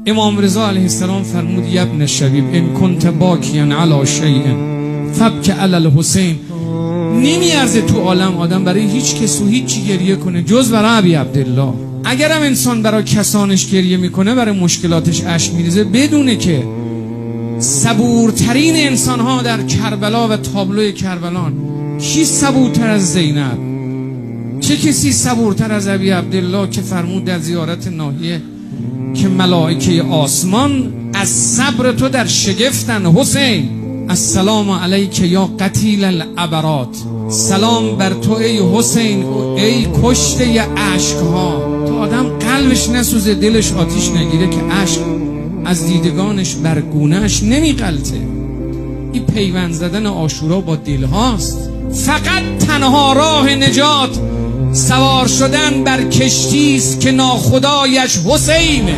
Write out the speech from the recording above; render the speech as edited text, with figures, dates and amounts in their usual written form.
امام رضا علیه السلام فرمود یا ابن شبیب ان کنت باکیا علی شیء فبک علی الحسین. نمیارزه تو عالم آدم برای هیچ کس و هیچ چی گریه کنه جز برای ابی عبدالله. اگرم انسان برای کسانش گریه میکنه، برای مشکلاتش اشک میریزه، بدونه که صبورترین انسان ها در کربلا و تابلوی کربلان، کی صبورتر از زینب؟ چه کسی صبورتر از ابی عبدالله که فرمود در زیارت ناحیه که ملائکه آسمان از صبر تو در شگفتن. حسین السلام علیک یا قتیل العبرات، سلام بر تو ای حسین، ای کشته اشک ها. تا آدم قلبش نسوزه، دلش آتیش نگیره که اشک از دیدگانش بر گونهش نمیغلطه. این پیوند زدن عاشورا با دل هاست. فقط تنها راه نجات سوار شدن بر کشتی است که ناخدایش حسینه.